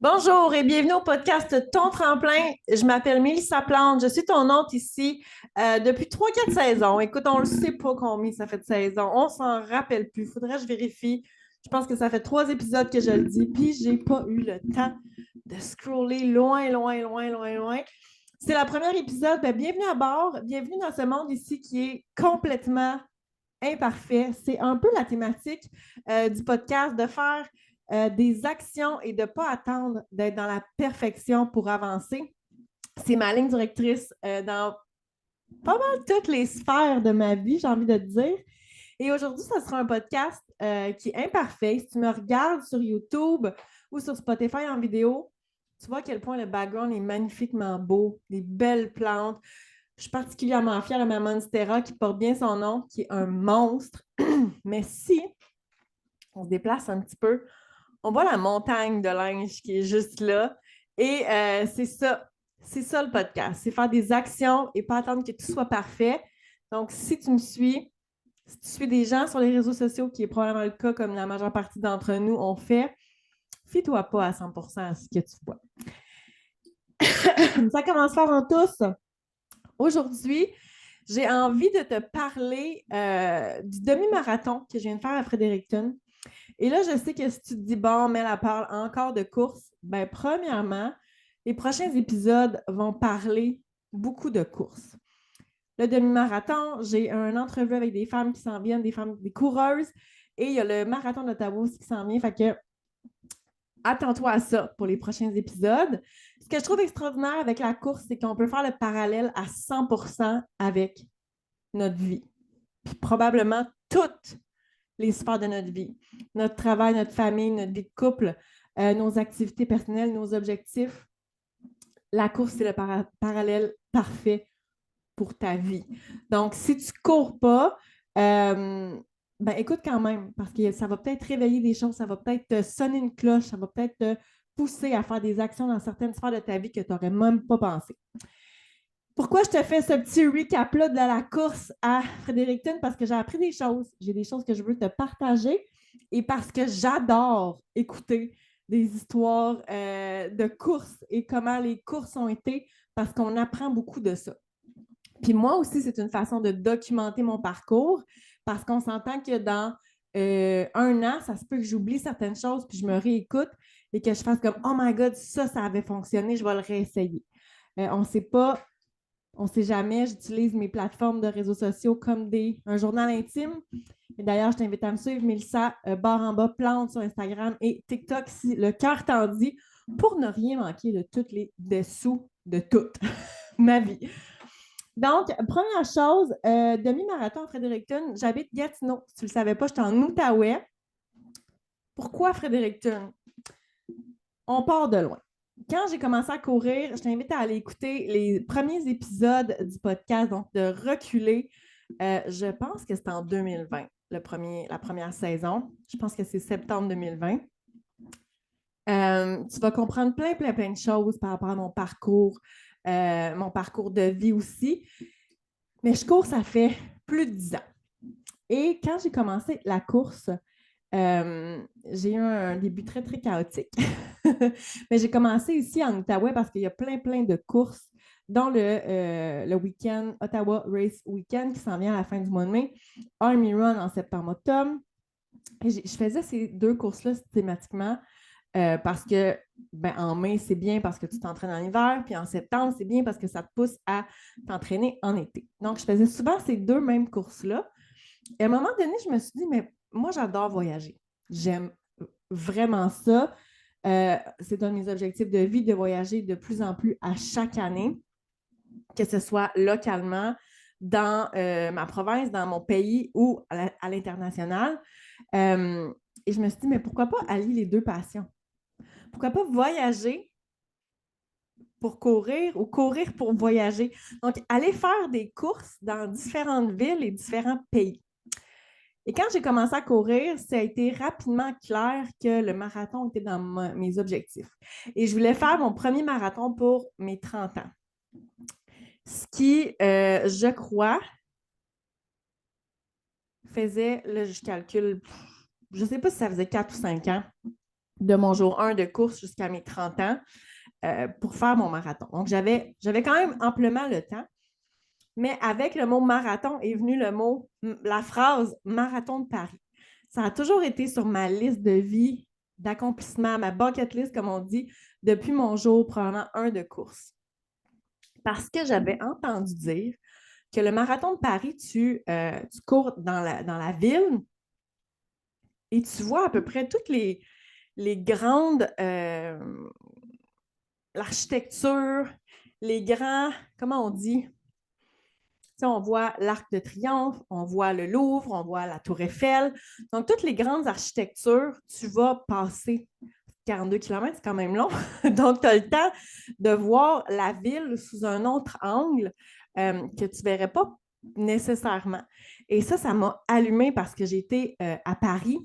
Bonjour et bienvenue au podcast Ton Tremplin. Je m'appelle Mélissa Plante. Je suis ton hôte ici depuis 3 4 saisons. Écoute, on ne le sait pas combien ça fait de saisons. On s'en rappelle plus. Faudrait que je vérifie. Je pense que ça fait 3 épisodes que je le dis, puis j'ai pas eu le temps de scroller loin, loin, loin, loin, loin. C'est le premier épisode. Ben, bienvenue à bord. Bienvenue dans ce monde ici qui est complètement imparfait. C'est un peu la thématique du podcast de faire des actions et de ne pas attendre d'être dans la perfection pour avancer. C'est ma ligne directrice dans pas mal toutes les sphères de ma vie, j'ai envie de te dire. Et aujourd'hui, ce sera un podcast qui est imparfait. Si tu me regardes sur YouTube ou sur Spotify en vidéo, tu vois à quel point le background est magnifiquement beau, des belles plantes. Je suis particulièrement fière de ma Monstera qui porte bien son nom, qui est un monstre. Mais si on se déplace un petit peu, on voit la montagne de linge qui est juste là. Et c'est ça. C'est ça le podcast. C'est faire des actions et pas attendre que tout soit parfait. Donc, si tu me suis, si tu suis des gens sur les réseaux sociaux, qui est probablement le cas comme la majeure partie d'entre nous ont fait, fie-toi pas à 100% à ce que tu vois. Ça commence fort en tous. Aujourd'hui, j'ai envie de te parler du demi-marathon que je viens de faire à Fredericton. Et là, je sais que si tu te dis, bon, mais elle parle encore de course, bien, premièrement, les prochains épisodes vont parler beaucoup de course. Le demi-marathon, j'ai une entrevue avec des femmes qui s'en viennent, des femmes, des coureuses, et il y a le marathon d'Ottawa aussi qui s'en vient. Fait que attends-toi à ça pour les prochains épisodes. Ce que je trouve extraordinaire avec la course, c'est qu'on peut faire le parallèle à 100% avec notre vie. Puis probablement toutes les sphères de notre vie. Notre travail, notre famille, notre vie de couple, nos activités personnelles, nos objectifs. La course, c'est le parallèle parfait pour ta vie. Donc, si tu ne cours pas, ben écoute quand même, parce que ça va peut-être réveiller des choses, ça va peut-être te sonner une cloche, ça va peut-être te pousser à faire des actions dans certaines sphères de ta vie que tu n'aurais même pas pensé. Pourquoi je te fais ce petit recap-là de la course à Fredericton? Parce que j'ai appris des choses. J'ai des choses que je veux te partager et parce que j'adore écouter des histoires de courses et comment les courses ont été parce qu'on apprend beaucoup de ça. Puis moi aussi, c'est une façon de documenter mon parcours parce qu'on s'entend que dans un an, ça se peut que j'oublie certaines choses puis je me réécoute et que je fasse comme Oh my God, ça avait fonctionné, je vais le réessayer. On ne sait pas on ne sait jamais, j'utilise mes plateformes de réseaux sociaux comme un journal intime. Et d'ailleurs, je t'invite à me suivre, Mélissa, barre en bas, plante sur Instagram et TikTok si le cœur t'en dit, pour ne rien manquer de tous les dessous de toute ma vie. Donc, première chose, demi-marathon à Fredericton, j'habite Gatineau. Si tu ne le savais pas, je suis en Outaouais. Pourquoi Fredericton? On part de loin. Quand j'ai commencé à courir, je t'invite à aller écouter les premiers épisodes du podcast, donc de reculer. Je pense que c'est en 2020, la première saison. Je pense que c'est septembre 2020. Tu vas comprendre plein, plein, plein de choses par rapport à mon parcours de vie aussi. Mais je cours, ça fait plus de 10 ans. Et quand j'ai commencé la course, j'ai eu un début très, très chaotique. Mais j'ai commencé ici en Outaouais parce qu'il y a plein, plein de courses dans le week-end, Ottawa Race Weekend qui s'en vient à la fin du mois de mai, Army Run en septembre-octobre. Et je faisais ces deux courses-là systématiquement parce que en mai, c'est bien parce que tu t'entraînes en hiver, puis en septembre, c'est bien parce que ça te pousse à t'entraîner en été. Donc, je faisais souvent ces deux mêmes courses-là. Et à un moment donné, je me suis dit, mais moi, j'adore voyager. J'aime vraiment ça. C'est un de mes objectifs de vie de voyager de plus en plus à chaque année, que ce soit localement, dans ma province, dans mon pays ou à l'international. Et je me suis dit, mais pourquoi pas allier les deux passions? Pourquoi pas voyager pour courir ou courir pour voyager? Donc, aller faire des courses dans différentes villes et différents pays. Et quand j'ai commencé à courir, ça a été rapidement clair que le marathon était dans mes objectifs. Et je voulais faire mon premier marathon pour mes 30 ans. Ce qui, je crois, faisait, là, je calcule, je ne sais pas si ça faisait 4 ou 5 ans de mon jour 1 de course jusqu'à mes 30 ans pour faire mon marathon. Donc, j'avais quand même amplement le temps. Mais avec le mot marathon est venu la phrase marathon de Paris. Ça a toujours été sur ma liste de vie, d'accomplissement, ma bucket list, comme on dit, depuis mon jour probablement 1 de course. Parce que j'avais entendu dire que le marathon de Paris, tu cours dans la ville et tu vois à peu près toutes les grandes, l'architecture, les grands, comment on dit? On voit l'Arc de Triomphe, on voit le Louvre, on voit la Tour Eiffel. Donc, toutes les grandes architectures, tu vas passer 42 km, c'est quand même long. Donc, tu as le temps de voir la ville sous un autre angle que tu ne verrais pas nécessairement. Et ça m'a allumée parce que j'étais à Paris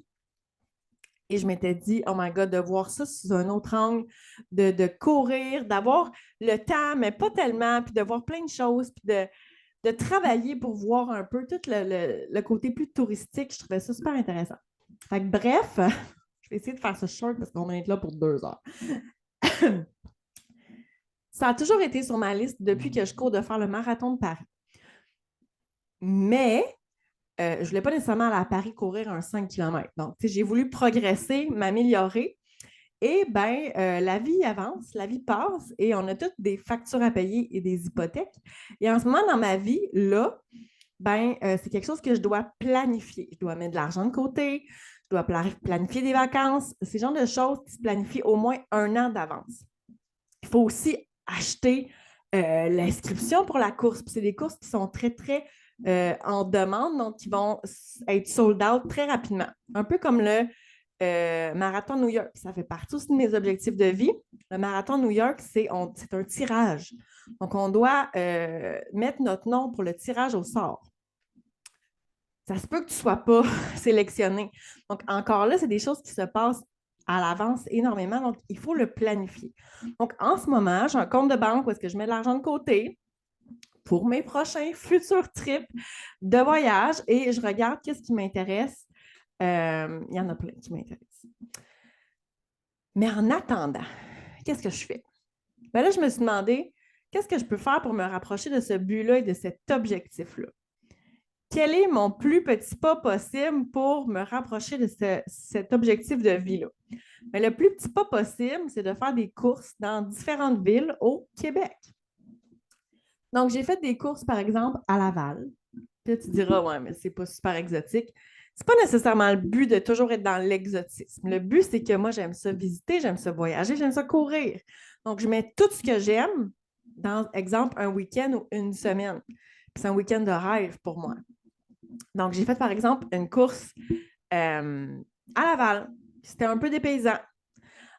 et je m'étais dit, oh my God, de voir ça sous un autre angle, de courir, d'avoir le temps, mais pas tellement, puis de voir plein de choses, puis de travailler pour voir un peu tout le côté plus touristique. Je trouvais ça super intéressant. Fait que, bref, je vais essayer de faire ça short parce qu'on va être là pour 2 heures. Ça a toujours été sur ma liste depuis que je cours de faire le marathon de Paris. Mais je ne voulais pas nécessairement aller à Paris courir un 5 km. Donc, j'ai voulu progresser, m'améliorer. Et bien, la vie avance, la vie passe et on a toutes des factures à payer et des hypothèques. Et en ce moment, dans ma vie, là, c'est quelque chose que je dois planifier. Je dois mettre de l'argent de côté, je dois planifier des vacances. C'est le genre de choses qui se planifient au moins 1 an d'avance. Il faut aussi acheter l'inscription pour la course. Puis c'est des courses qui sont très, très en demande, donc qui vont être sold out très rapidement. Un peu comme le marathon New York. Ça fait partie aussi de mes objectifs de vie. Le marathon New York, c'est un tirage. Donc, on doit mettre notre nom pour le tirage au sort. Ça se peut que tu ne sois pas sélectionné. Donc, encore là, c'est des choses qui se passent à l'avance énormément. Donc, il faut le planifier. Donc, en ce moment, j'ai un compte de banque où est-ce que je mets de l'argent de côté pour mes prochains futurs trips de voyage et je regarde qu'est-ce qui m'intéresse. Il y en a plein qui m'intéressent. Mais en attendant, qu'est-ce que je fais? Bien là, je me suis demandé, qu'est-ce que je peux faire pour me rapprocher de ce but-là et de cet objectif-là? Quel est mon plus petit pas possible pour me rapprocher de cet objectif de vie-là? Bien, le plus petit pas possible, c'est de faire des courses dans différentes villes au Québec. Donc, j'ai fait des courses, par exemple, à Laval. Puis là, tu diras, ouais, mais c'est pas super exotique. C'est pas nécessairement le but de toujours être dans l'exotisme. Le but, c'est que moi, j'aime ça visiter, j'aime ça voyager, j'aime ça courir. Donc, je mets tout ce que j'aime dans, exemple, un week-end ou une semaine. Puis c'est un week-end de rêve pour moi. Donc, j'ai fait, par exemple, une course à Laval. C'était un peu dépaysant.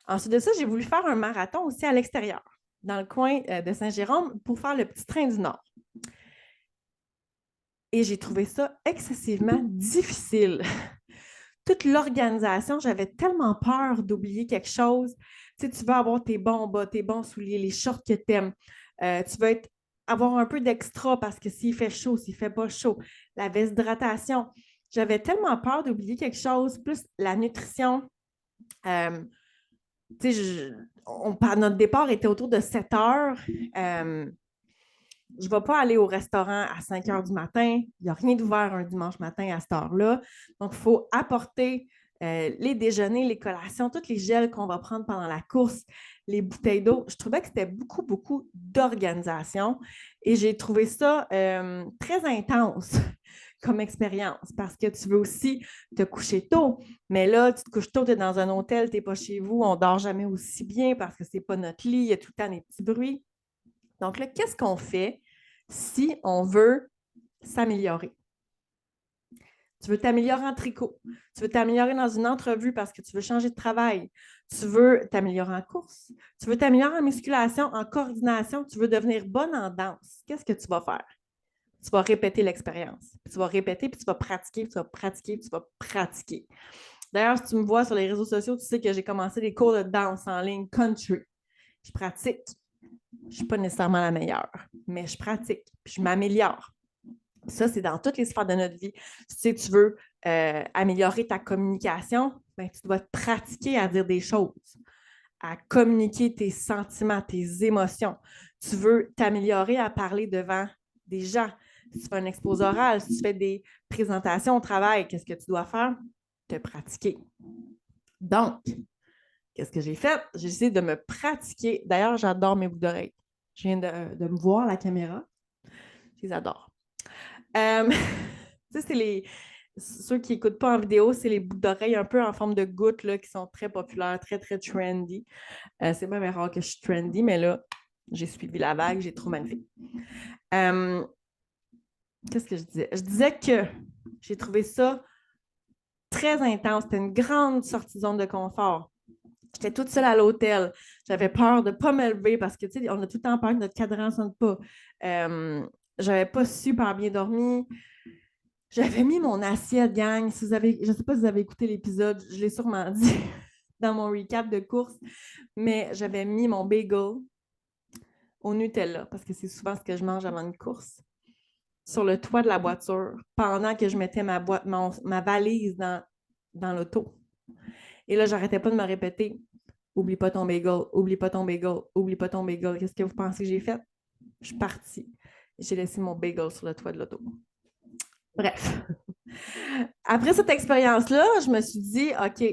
Ensuite de ça, j'ai voulu faire un marathon aussi à l'extérieur, dans le coin de Saint-Jérôme, pour faire le petit train du Nord. Et j'ai trouvé ça excessivement difficile. Toute l'organisation, j'avais tellement peur d'oublier quelque chose. Tu sais, tu veux avoir tes bons bas, tes bons souliers, les shorts que tu aimes. Tu veux avoir un peu d'extra parce que s'il fait chaud, s'il ne fait pas chaud, la veste d'hydratation. J'avais tellement peur d'oublier quelque chose, plus la nutrition. Tu sais, notre départ était autour de 7 heures. Je ne vais pas aller au restaurant à 5 heures du matin. Il n'y a rien d'ouvert un dimanche matin à cette heure-là. Donc, il faut apporter les déjeuners, les collations, tous les gels qu'on va prendre pendant la course, les bouteilles d'eau. Je trouvais que c'était beaucoup, beaucoup d'organisation et j'ai trouvé ça très intense comme expérience parce que tu veux aussi te coucher tôt. Mais là, tu te couches tôt, tu es dans un hôtel, tu n'es pas chez vous, on ne dort jamais aussi bien parce que ce n'est pas notre lit, il y a tout le temps des petits bruits. Donc là, qu'est-ce qu'on fait si on veut s'améliorer? Tu veux t'améliorer en tricot. Tu veux t'améliorer dans une entrevue parce que tu veux changer de travail. Tu veux t'améliorer en course. Tu veux t'améliorer en musculation, en coordination. Tu veux devenir bonne en danse. Qu'est-ce que tu vas faire? Tu vas répéter l'expérience. Tu vas répéter, puis tu vas pratiquer, puis tu vas pratiquer, puis tu vas pratiquer. D'ailleurs, si tu me vois sur les réseaux sociaux, tu sais que j'ai commencé des cours de danse en ligne country. Je pratique. Je ne suis pas nécessairement la meilleure, mais je pratique, puis je m'améliore. Ça, c'est dans toutes les sphères de notre vie. Si tu veux améliorer ta communication, ben, tu dois te pratiquer à dire des choses, à communiquer tes sentiments, tes émotions. Tu veux t'améliorer à parler devant des gens. Si tu fais un exposé oral, si tu fais des présentations au travail, qu'est-ce que tu dois faire? Te pratiquer. Donc, qu'est-ce que j'ai fait? J'ai essayé de me pratiquer. D'ailleurs, j'adore mes boucles d'oreilles. Je viens de me voir à la caméra. Je les adore. Tu sais, c'est ceux qui n'écoutent pas en vidéo, c'est les boucles d'oreilles un peu en forme de gouttes là, qui sont très populaires, très, très trendy. C'est même rare que je suis trendy, mais là, j'ai suivi la vague, j'ai trop magnifique. Qu'est-ce que je disais? Je disais que j'ai trouvé ça très intense. C'était une grande sortie de zone de confort. J'étais toute seule à l'hôtel. J'avais peur de ne pas me lever parce que, tu sais, on a tout le temps peur que notre cadran ne sonne pas. J'avais pas super bien dormi. J'avais mis mon assiette, gang. Si vous avez, je ne sais pas si vous avez écouté l'épisode, je l'ai sûrement dit dans mon recap de course, mais j'avais mis mon bagel au Nutella parce que c'est souvent ce que je mange avant une course sur le toit de la voiture pendant que je mettais ma valise dans l'auto. Et là, j'arrêtais pas de me répéter oublie pas ton bagel, oublie pas ton bagel, oublie pas ton bagel. Qu'est-ce que vous pensez que j'ai fait? Je suis partie. J'ai laissé mon bagel sur le toit de l'auto. Bref. Après cette expérience-là, je me suis dit, OK,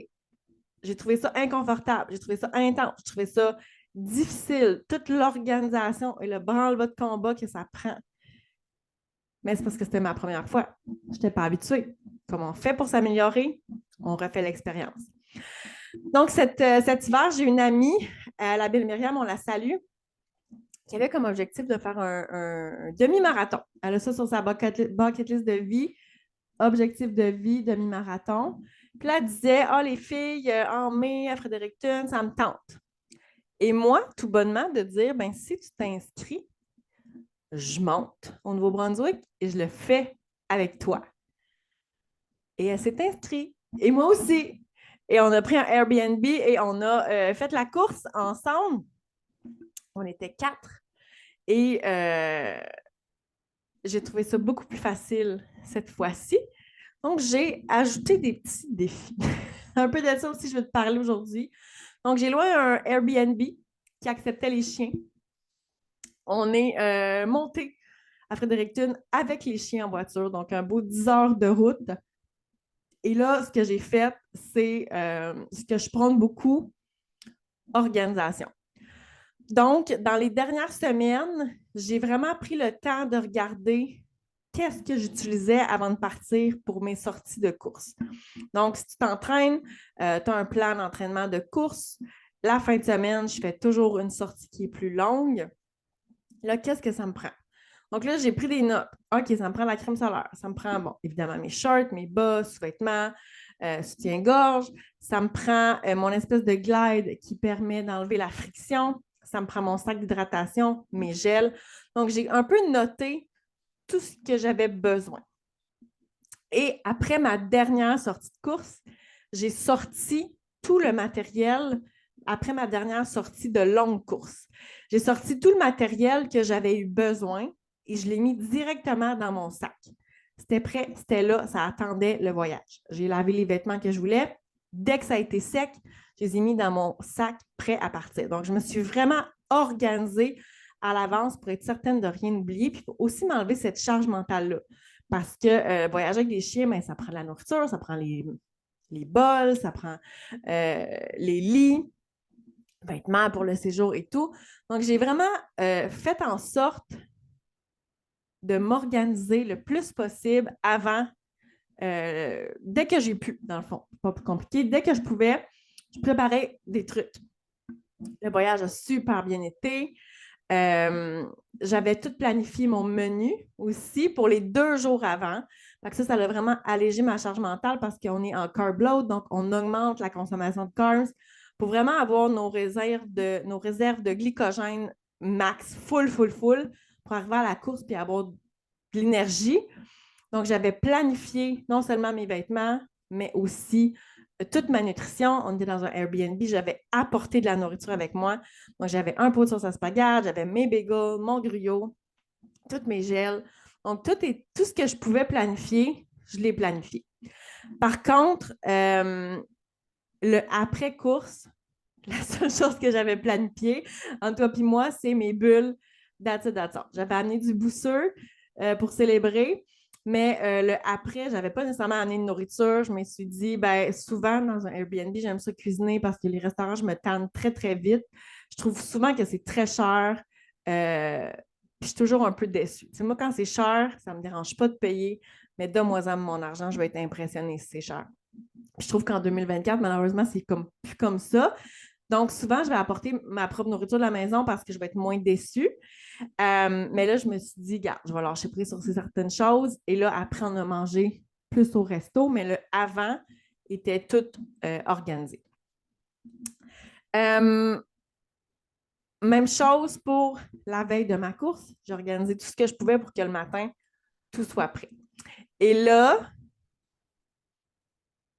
j'ai trouvé ça inconfortable, j'ai trouvé ça intense, j'ai trouvé ça difficile, toute l'organisation et le branle-bas de combat que ça prend. Mais c'est parce que c'était ma première fois. Je n'étais pas habituée. Comment on fait pour s'améliorer? On refait l'expérience. Donc, cet hiver, j'ai une amie, la belle Myriam, on la salue, qui avait comme objectif de faire un demi-marathon. Elle a ça sur sa bucket list de vie, objectif de vie, demi-marathon. Puis là, elle disait, les filles, en mai, à Fredericton, ça me tente. Et moi, tout bonnement, de dire, ben si tu t'inscris, je monte au Nouveau-Brunswick et je le fais avec toi. Et elle s'est inscrite. Et moi aussi. Et on a pris un Airbnb et on a fait la course ensemble. On était 4. Et j'ai trouvé ça beaucoup plus facile cette fois-ci. Donc, j'ai ajouté des petits défis. Un peu de ça aussi, je vais te parler aujourd'hui. Donc, j'ai loué un Airbnb qui acceptait les chiens. On est monté à Fredericton avec les chiens en voiture, donc un beau 10 heures de route. Et là, ce que j'ai fait, c'est ce que je prends beaucoup, organisation. Donc, dans les dernières semaines, j'ai vraiment pris le temps de regarder qu'est-ce que j'utilisais avant de partir pour mes sorties de course. Donc, si tu t'entraînes, tu as un plan d'entraînement de course. La fin de semaine, je fais toujours une sortie qui est plus longue. Là, qu'est-ce que ça me prend? Donc là, j'ai pris des notes. OK, ça me prend la crème solaire. Ça me prend, bon, évidemment, mes shorts, mes bas, sous-vêtements, soutien-gorge. Ça me prend mon espèce de glide qui permet d'enlever la friction. Ça me prend mon sac d'hydratation, mes gels. Donc, j'ai un peu noté tout ce que j'avais besoin. Et après ma dernière sortie de course, j'ai sorti tout le matériel après ma dernière sortie de longue course. J'ai sorti tout le matériel que j'avais eu besoin et je l'ai mis directement dans mon sac. C'était prêt, c'était là, ça attendait le voyage. J'ai lavé les vêtements que je voulais. Dès que ça a été sec, je les ai mis dans mon sac prêt à partir. Donc, je me suis vraiment organisée à l'avance pour être certaine de rien oublier, puis pour aussi m'enlever cette charge mentale-là. Parce que voyager avec des chiens, ben, ça prend de la nourriture, ça prend les bols, ça prend les lits, vêtements pour le séjour et tout. Donc, j'ai vraiment fait en sorte de m'organiser le plus possible avant, dès que j'ai pu, dans le fond. Pas plus compliqué. Dès que je pouvais, je préparais des trucs. Le voyage a super bien été. J'avais tout planifié mon menu aussi pour les 2 jours avant. Ça a vraiment allégé ma charge mentale parce qu'on est en carb load, donc on augmente la consommation de carbs pour vraiment avoir nos réserves de glycogène max, full, pour arriver à la course et avoir de l'énergie. Donc, j'avais planifié non seulement mes vêtements, mais aussi toute ma nutrition. On était dans un Airbnb, j'avais apporté de la nourriture avec moi. Donc, j'avais un pot de sauce à spaghetti, j'avais mes bagels, mon gruyot, tous mes gels. Donc, tout ce que je pouvais planifier, je l'ai planifié. Par contre, le après-course, la seule chose que j'avais planifiée entre toi et moi, c'est mes bulles that's it. J'avais amené du bousseux pour célébrer, mais le après, j'avais pas nécessairement amené de nourriture. Je me suis dit, ben souvent dans un Airbnb, j'aime ça cuisiner parce que les restaurants, je me tanne très, très vite. Je trouve souvent que c'est très cher. Puis je suis toujours un peu déçue. Tu sais, moi, quand c'est cher, ça ne me dérange pas de payer, mais donne-moi-en mon argent, je vais être impressionnée si c'est cher. Puis je trouve qu'en 2024, malheureusement, c'est comme, plus comme ça. Donc, souvent, je vais apporter ma propre nourriture de la maison parce que je vais être moins déçue. Mais là, je me suis dit, regarde, je vais lâcher prise sur certaines choses. Et là, après, on a mangé plus au resto, mais le avant était tout organisé. Même chose pour la veille de ma course. J'ai organisé tout ce que je pouvais pour que le matin, tout soit prêt. Et là,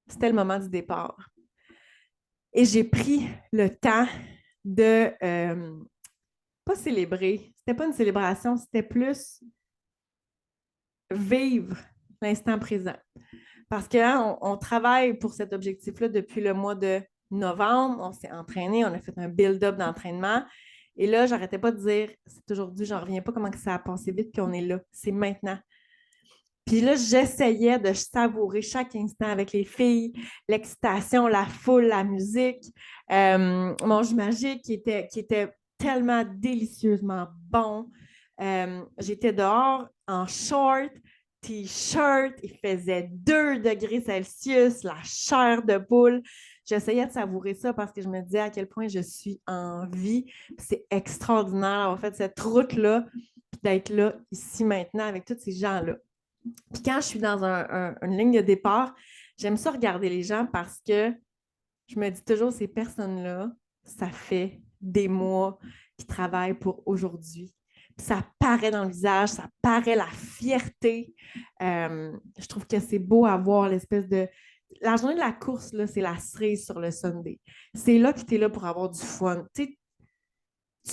c'était le moment du départ. Et j'ai pris le temps de pas célébrer. C'était pas une célébration, c'était plus vivre l'instant présent. Parce qu'on on travaille pour cet objectif-là depuis le mois de novembre. On s'est entraîné, on a fait un build-up d'entraînement. Et là, j'arrêtais pas de dire, c'est aujourd'hui, j'en reviens pas comment que ça a passé vite, puis on est là. C'est maintenant. Puis là, j'essayais de savourer chaque instant avec les filles, l'excitation, la foule, la musique. Mon jus magique qui était tellement délicieusement bon. J'étais dehors en short, t-shirt, il faisait 2 degrés Celsius, la chair de poule. J'essayais de savourer ça parce que je me disais à quel point je suis en vie. C'est extraordinaire d'avoir fait cette route-là, puis d'être là, ici, maintenant, avec tous ces gens-là. Puis quand je suis dans une ligne de départ, j'aime ça regarder les gens parce que je me dis toujours, ces personnes-là, ça fait des mois qu'ils travaillent pour aujourd'hui. Puis ça paraît dans le visage, ça paraît la fierté. Je trouve que c'est beau à voir l'espèce de... La journée de la course, là, c'est la cerise sur le Sunday. C'est là que tu es là pour avoir du fun. Tu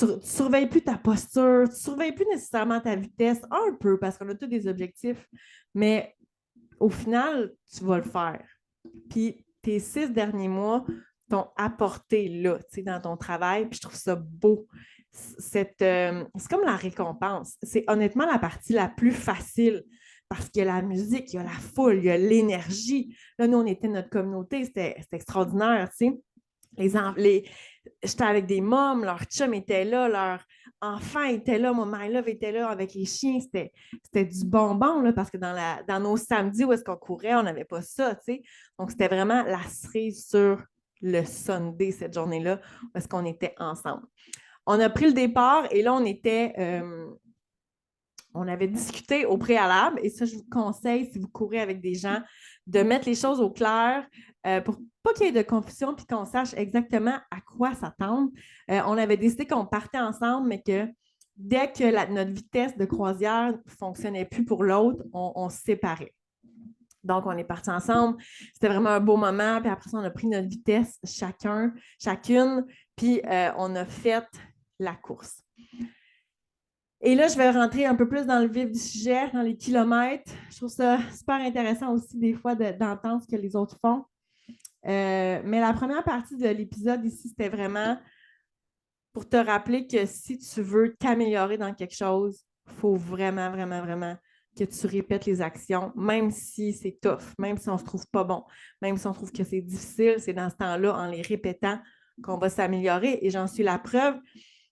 ne surveilles plus ta posture, tu ne surveilles plus nécessairement ta vitesse, un peu, parce qu'on a tous des objectifs, mais au final, tu vas le faire. Puis tes 6 derniers mois t'ont apporté là, tu sais, dans ton travail, puis je trouve ça beau. C'est comme la récompense. C'est honnêtement la partie la plus facile parce qu'il y a la musique, il y a la foule, il y a l'énergie. Là, nous, on était notre communauté, c'était extraordinaire, tu sais. J'étais avec des mômes, leurs chums étaient là, leurs enfants étaient là, mon my love était là avec les chiens. C'était du bonbon, là, parce que dans nos samedis où est-ce qu'on courait, on n'avait pas ça, tu sais. Donc, c'était vraiment la cerise sur le Sunday, cette journée-là, où est-ce qu'on était ensemble. On a pris le départ et là, on avait discuté au préalable, et ça, je vous conseille, si vous courez avec des gens, de mettre les choses au clair pour pas qu'il y ait de confusion puis qu'on sache exactement à quoi s'attendre. On avait décidé qu'on partait ensemble, mais que dès que notre vitesse de croisière ne fonctionnait plus pour l'autre, on se séparait. Donc, on est partis ensemble. C'était vraiment un beau moment. Puis après ça, on a pris notre vitesse chacune, puis on a fait la course. Et là, je vais rentrer un peu plus dans le vif du sujet, dans les kilomètres. Je trouve ça super intéressant aussi des fois d'entendre ce que les autres font. Mais la première partie de l'épisode ici, c'était vraiment pour te rappeler que si tu veux t'améliorer dans quelque chose, il faut vraiment, vraiment, vraiment que tu répètes les actions, même si c'est tough, même si on ne se trouve pas bon, même si on trouve que c'est difficile, c'est dans ce temps-là, en les répétant, qu'on va s'améliorer. Et j'en suis la preuve.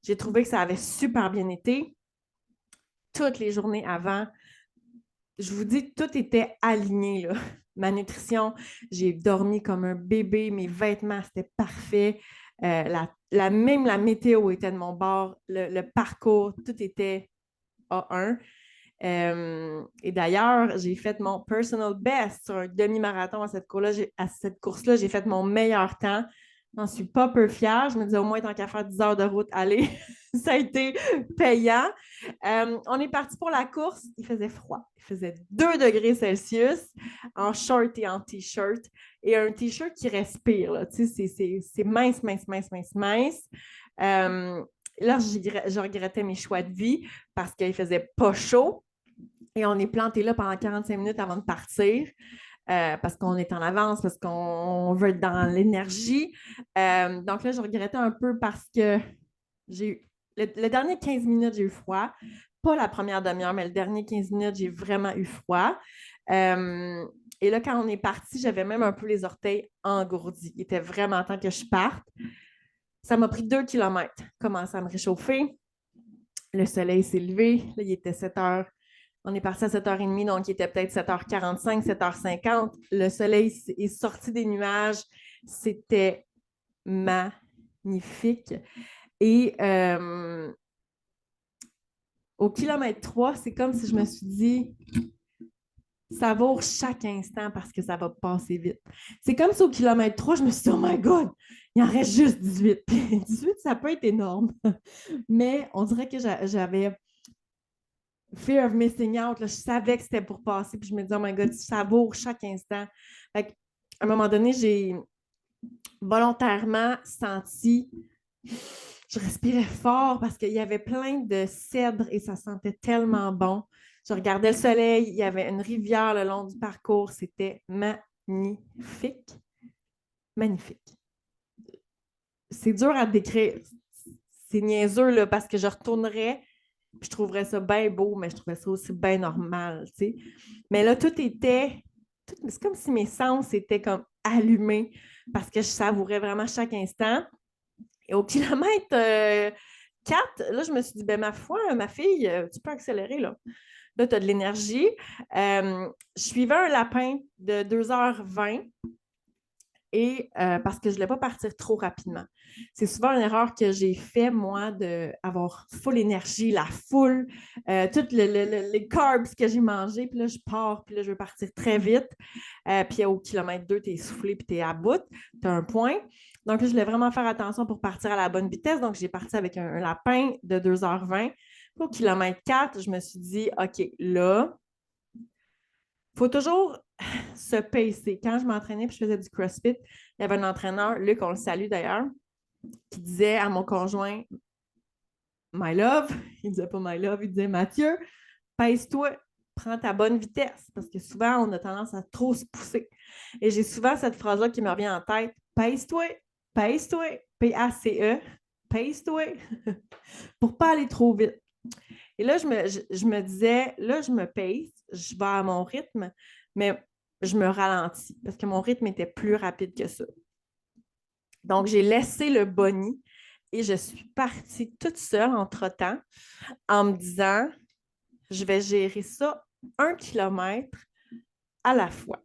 J'ai trouvé que ça avait super bien été. Toutes les journées avant, je vous dis, tout était aligné, là. Ma nutrition, j'ai dormi comme un bébé, mes vêtements, c'était parfait. Même la météo était de mon bord, le parcours, tout était A1. Et d'ailleurs, j'ai fait mon personal best sur un demi-marathon à cette course-là. J'ai fait mon meilleur temps. Je n'en suis pas peu fière. Je me disais au moins, tant qu'à faire 10 heures de route, allez, ça a été payant. On est parti pour la course. Il faisait froid. Il faisait 2 degrés Celsius en short et en t-shirt. Et un t-shirt qui respire. Là. Tu sais, c'est mince, mince, mince, mince, mince. Là, je regrettais mes choix de vie parce qu'il faisait pas chaud. Et on est planté là pendant 45 minutes avant de partir. parce qu'on est en avance, parce qu'on veut être dans l'énergie. Donc là, je regrettais un peu parce que j'ai eu le dernier 15 minutes, j'ai eu froid. Pas la première demi-heure, mais le dernier 15 minutes, j'ai vraiment eu froid. Et là, quand on est parti, j'avais même un peu les orteils engourdis. Il était vraiment temps que je parte. Ça m'a pris 2 kilomètres. Commencer à me réchauffer. Le soleil s'est levé. Là, il était 7 heures. On est parti à 7h30, donc il était peut-être 7h45, 7h50. Le soleil est sorti des nuages. C'était magnifique. Et au kilomètre 3, c'est comme si je me suis dit, savoure chaque instant parce que ça va passer vite. C'est comme si au kilomètre 3, je me suis dit, oh my God, il en reste juste 18. Puis 18, ça peut être énorme. Mais on dirait que j'avais fear of missing out. Là, je savais que c'était pour passer. Puis je me disais, oh my God, tu savoures chaque instant. Fait qu'à un moment donné, j'ai volontairement senti, je respirais fort parce qu'il y avait plein de cèdres et ça sentait tellement bon. Je regardais le soleil, il y avait une rivière le long du parcours, c'était magnifique. Magnifique. C'est dur à décrire. C'est niaiseux là, parce que je retournerais, puis je trouverais ça bien beau, mais je trouvais ça aussi bien normal. Tu sais. Mais là, c'est comme si mes sens étaient comme allumés parce que je savourais vraiment chaque instant. Et au kilomètre 4, là, je me suis dit, ben ma foi, ma fille, tu peux accélérer, là. Là, tu as de l'énergie. Je suivais un lapin de 2h20 et parce que je ne voulais pas partir trop rapidement. C'est souvent une erreur que j'ai fait, moi, d'avoir full énergie, la foule, tous les carbs que j'ai mangés, puis là, je pars, puis là, je veux partir très vite. Puis au kilomètre 2, tu es essoufflé, puis tu es à bout, tu as un point. Donc là, je voulais vraiment faire attention pour partir à la bonne vitesse. Donc, j'ai parti avec un lapin de 2h20. Puis au kilomètre 4, je me suis dit, OK, là, il faut toujours se pacer. Quand je m'entraînais et je faisais du CrossFit, il y avait un entraîneur, Luc, on le salue d'ailleurs, qui disait à mon conjoint, My love, il disait pas My love, il disait Mathieu, pèse-toi, prends ta bonne vitesse, parce que souvent, on a tendance à trop se pousser. Et j'ai souvent cette phrase-là qui me revient en tête, pèse-toi, pèse-toi, P-A-C-E, pèse-toi, pour pas aller trop vite. Et là, je me disais, là, je me pace, je vais à mon rythme, mais je me ralentis parce que mon rythme était plus rapide que ça. Donc, j'ai laissé le boni et je suis partie toute seule entre-temps en me disant, je vais gérer ça 1 kilomètre à la fois.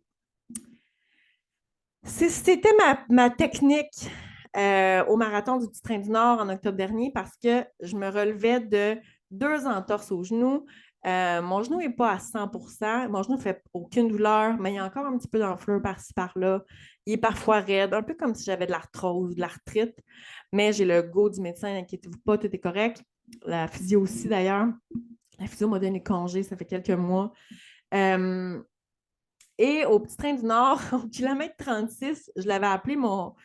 C'était ma technique au marathon du Petit Train du Nord en octobre dernier parce que je me relevais de 2 entorses au genou. Mon genou n'est pas à 100%. Mon genou ne fait aucune douleur, mais il y a encore un petit peu d'enflure par-ci, par-là. Il est parfois raide, un peu comme si j'avais de l'arthrose, de l'arthrite. Mais j'ai le go du médecin, inquiétez-vous pas, tout est correct. La physio aussi, d'ailleurs. La physio m'a donné congé, ça fait quelques mois. Et au Petit Train du Nord, au kilomètre 36, je l'avais appelé mon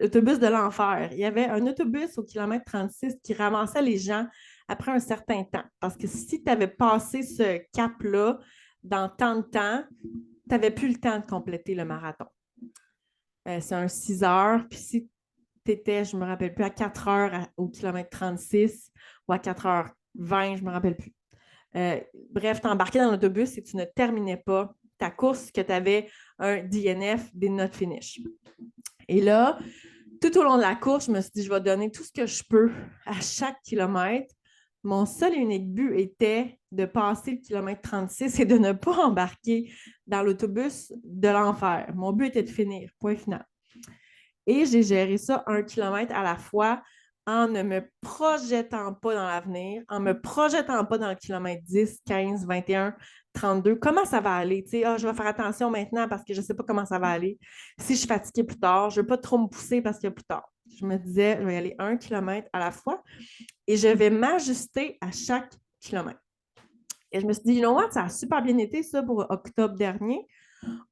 autobus de l'enfer. Il y avait un autobus au kilomètre 36 qui ramassait les gens après un certain temps. Parce que si tu avais passé ce cap-là dans tant de temps, tu n'avais plus le temps de compléter le marathon. C'est un 6 heures. Puis si tu étais, je ne me rappelle plus, à 4 heures au kilomètre 36 ou à 4h20, je ne me rappelle plus. Bref, tu embarquais dans l'autobus et tu ne terminais pas ta course, que tu avais un DNF, des not finish. Et là, tout au long de la course, je me suis dit, je vais donner tout ce que je peux à chaque kilomètre. Mon seul et unique but était de passer le kilomètre 36 et de ne pas embarquer dans l'autobus de l'enfer. Mon but était de finir, point final. Et j'ai géré ça 1 kilomètre à la fois en ne me projetant pas dans l'avenir, en ne me projetant pas dans le kilomètre 10, 15, 21, 32. Comment ça va aller? Je vais faire attention maintenant parce que je ne sais pas comment ça va aller. Si je suis fatiguée plus tard, je ne veux pas trop me pousser parce qu'il y a plus tard. Je me disais, je vais y aller 1 kilomètre à la fois et je vais m'ajuster à chaque kilomètre. Et je me suis dit, you know what, ça a super bien été ça pour octobre dernier.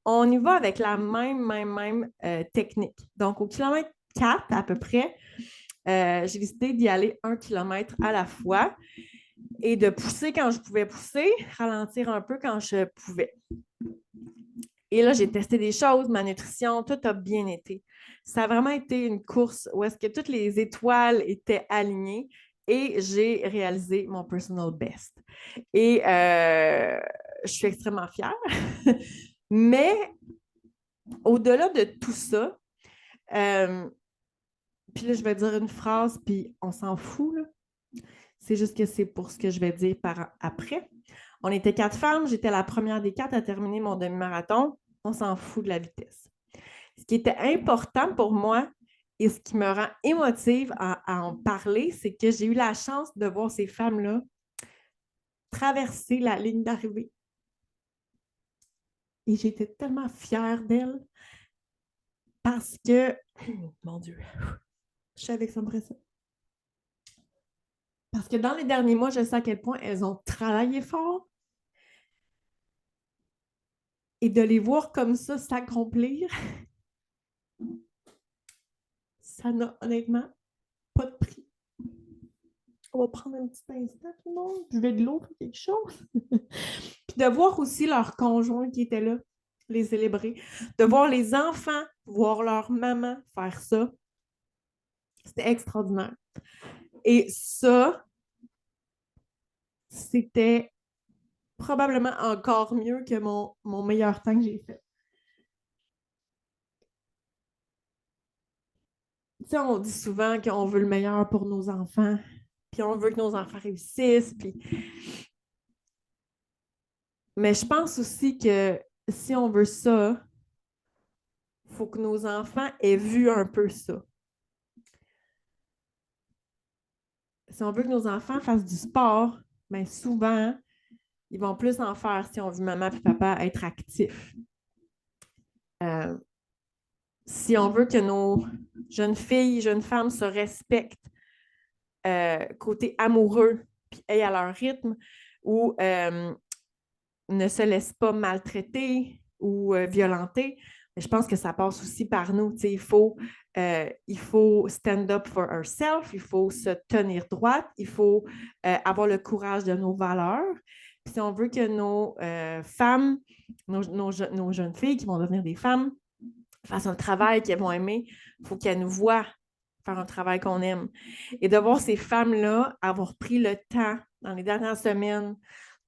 On y va avec la même technique. Donc, au kilomètre 4 à peu près, j'ai décidé d'y aller 1 kilomètre à la fois et de pousser quand je pouvais pousser, ralentir un peu quand je pouvais. Et là, j'ai testé des choses, ma nutrition, tout a bien été. Ça a vraiment été une course où est-ce que toutes les étoiles étaient alignées et j'ai réalisé mon personal best. Et je suis extrêmement fière. Mais au-delà de tout ça, puis là, je vais dire une phrase, puis on s'en fout, là. C'est juste que c'est pour ce que je vais dire par après. On était 4 femmes, j'étais la première des 4 à terminer mon demi-marathon. On s'en fout de la vitesse. Ce qui était important pour moi et ce qui me rend émotive à en parler, c'est que j'ai eu la chance de voir ces femmes-là traverser la ligne d'arrivée. Et j'étais tellement fière d'elles parce que, mon Dieu, je savais que ça me ferait ça. Parce que dans les derniers mois, je sais à quel point elles ont travaillé fort et de les voir comme ça s'accomplir, ça n'a honnêtement pas de prix. On va prendre un petit instant, tout le monde. Je vais de l'eau pour quelque chose. Puis de voir aussi leurs conjoints qui étaient là, les célébrer. De voir les enfants, voir leur maman faire ça. C'était extraordinaire. Et ça, c'était probablement encore mieux que mon meilleur temps que j'ai fait. Tu sais, on dit souvent qu'on veut le meilleur pour nos enfants, puis on veut que nos enfants réussissent, puis... Mais je pense aussi que si on veut ça, il faut que nos enfants aient vu un peu ça. Si on veut que nos enfants fassent du sport, bien souvent, ils vont plus en faire si on veut maman et papa être actifs. Euh, si on veut que nos jeunes filles, jeunes femmes se respectent côté amoureux, puis aillent à leur rythme, ou ne se laissent pas maltraiter ou violenter, je pense que ça passe aussi par nous. Il faut stand up for ourselves, il faut se tenir droite, il faut avoir le courage de nos valeurs. Puis si on veut que nos femmes, nos jeunes filles qui vont devenir des femmes, fassent un travail qu'elles vont aimer, il faut qu'elles nous voient faire un travail qu'on aime. Et de voir ces femmes-là avoir pris le temps dans les dernières semaines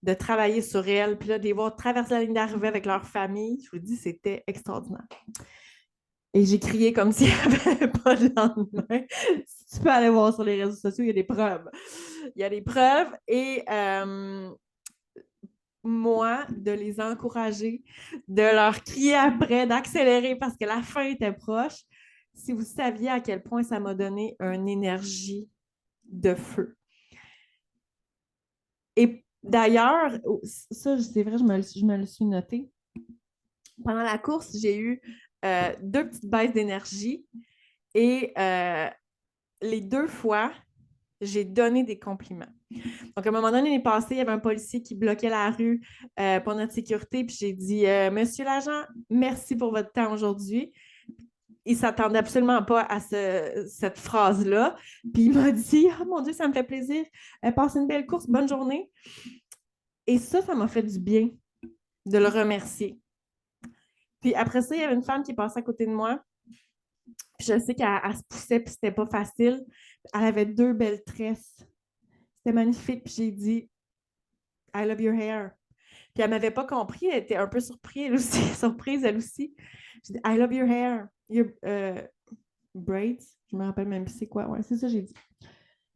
de travailler sur elles, puis là, de les voir traverser la ligne d'arrivée avec leur famille, je vous dis, c'était extraordinaire. Et j'ai crié comme s'il n'y avait pas de lendemain. Si tu peux aller voir sur les réseaux sociaux, il y a des preuves. Il y a des preuves et moi, de les encourager, de leur crier après, d'accélérer parce que la fin était proche. Si vous saviez à quel point ça m'a donné une énergie de feu. Et d'ailleurs, ça, c'est vrai, je me le suis noté. Pendant la course, j'ai eu 2 petites baisses d'énergie et les 2 fois, j'ai donné des compliments. Donc, à un moment donné, il est passé, il y avait un policier qui bloquait la rue pour notre sécurité, puis j'ai dit Monsieur l'agent, merci pour votre temps aujourd'hui. Il ne s'attendait absolument pas à cette phrase-là. Puis il m'a dit oh mon Dieu, ça me fait plaisir. Passez une belle course, bonne journée. Et ça m'a fait du bien de le remercier. Puis après ça, il y avait une femme qui passait à côté de moi. Puis je sais qu'elle se poussait, puis c'était pas facile. Elle avait 2 belles tresses. C'était magnifique. Puis j'ai dit I love your hair. Puis elle m'avait pas compris. Elle était un peu surprise, elle aussi. Surprise, elle aussi. J'ai dit I love your hair. Your braids. Je me rappelle même plus c'est quoi. Ouais, c'est ça que j'ai dit.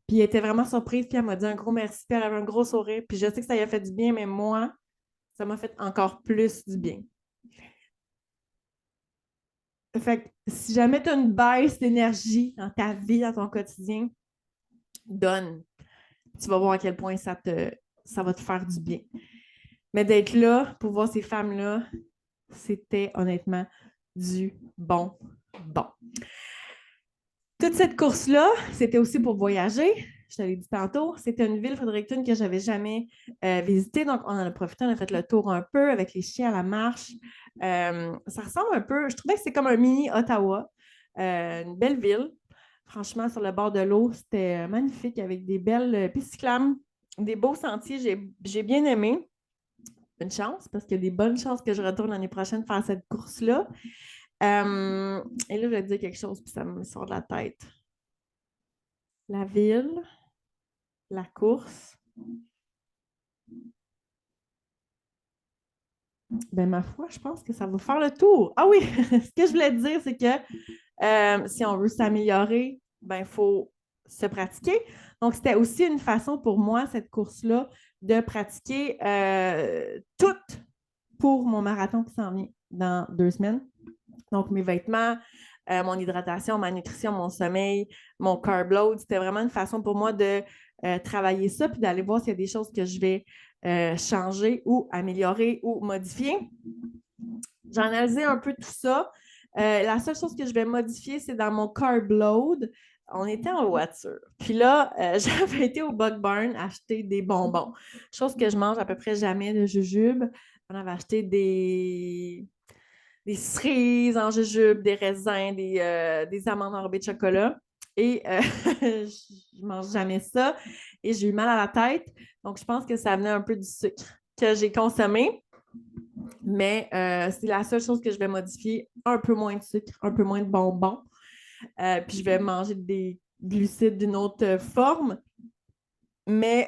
Puis elle était vraiment surprise. Puis elle m'a dit un gros merci. Puis elle avait un gros sourire. Puis je sais que ça lui a fait du bien, mais moi, ça m'a fait encore plus du bien. Fait que si jamais tu as une baisse d'énergie dans ta vie, dans ton quotidien, donne. Tu vas voir à quel point ça va te faire du bien. Mais d'être là pour voir ces femmes-là, c'était honnêtement du bon. Toute cette course-là, c'était aussi pour voyager. Je te l'ai dit tantôt. C'était une ville, Fredericton, que je n'avais jamais visitée. Donc, on en a profité, on a fait le tour un peu avec les chiens à la marche. Ça ressemble un peu, je trouvais que c'est comme un mini Ottawa. Une belle ville. Franchement, sur le bord de l'eau, c'était magnifique avec des belles pistes cyclables, des beaux sentiers. J'ai bien aimé. une chance, parce qu'il y a des bonnes chances que je retourne l'année prochaine faire cette course-là. Et là, je vais te dire quelque chose, puis ça me sort de la tête. La ville, la course. Ben, ma foi, je pense que ça va faire le tour. Ah oui, ce que je voulais te dire, c'est que si on veut s'améliorer, ben, il faut se pratiquer. Donc, c'était aussi une façon pour moi, cette course-là, de pratiquer tout pour mon marathon qui s'en vient dans 2 semaines. Donc, mes vêtements, mon hydratation, ma nutrition, mon sommeil, mon carb load, c'était vraiment une façon pour moi de travailler ça puis d'aller voir s'il y a des choses que je vais changer ou améliorer ou modifier. J'ai analysé un peu tout ça. La seule chose que je vais modifier, c'est dans mon carb load. On était en voiture. Puis là, j'avais été au Bug Barn acheter des bonbons. Chose que je mange à peu près jamais de jujube. On avait acheté des cerises en jujube, des raisins, des amandes enrobées de chocolat. Et je ne mange jamais ça. Et j'ai eu mal à la tête. Donc, je pense que ça venait un peu du sucre que j'ai consommé. Mais c'est la seule chose que je vais modifier. Un peu moins de sucre, un peu moins de bonbons. Puis je vais manger des glucides d'une autre forme. Mais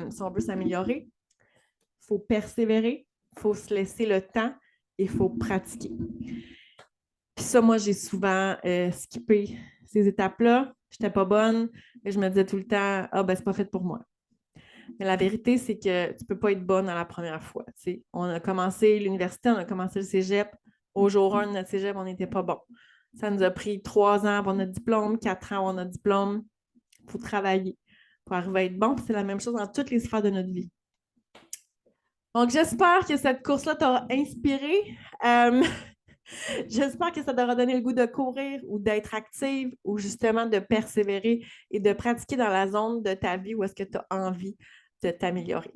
si on veut s'améliorer, il faut persévérer, il faut se laisser le temps et il faut pratiquer. Puis ça, moi, j'ai souvent skippé ces étapes-là. Je n'étais pas bonne et je me disais tout le temps, ah, ben, c'est pas fait pour moi. Mais la vérité, c'est que tu ne peux pas être bonne à la première fois. T'sais. On a commencé l'université, on a commencé le cégep. Au jour 1 de notre cégep, on n'était pas bon. Ça nous a pris 3 ans pour notre diplôme, 4 ans pour notre diplôme. Il faut travailler pour arriver à être bon. Puis c'est la même chose dans toutes les sphères de notre vie. Donc, j'espère que cette course-là t'aura inspiré. J'espère que ça t'aura donné le goût de courir ou d'être active ou justement de persévérer et de pratiquer dans la zone de ta vie où est-ce que tu as envie de t'améliorer.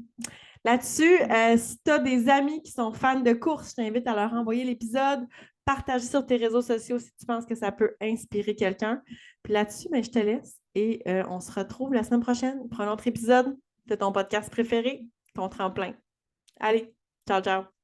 Là-dessus, si tu as des amis qui sont fans de course, je t'invite à leur envoyer l'épisode, partager sur tes réseaux sociaux si tu penses que ça peut inspirer quelqu'un. Puis là-dessus, ben, je te laisse et on se retrouve la semaine prochaine pour un autre épisode de ton podcast préféré, ton tremplin. Allez, ciao, ciao!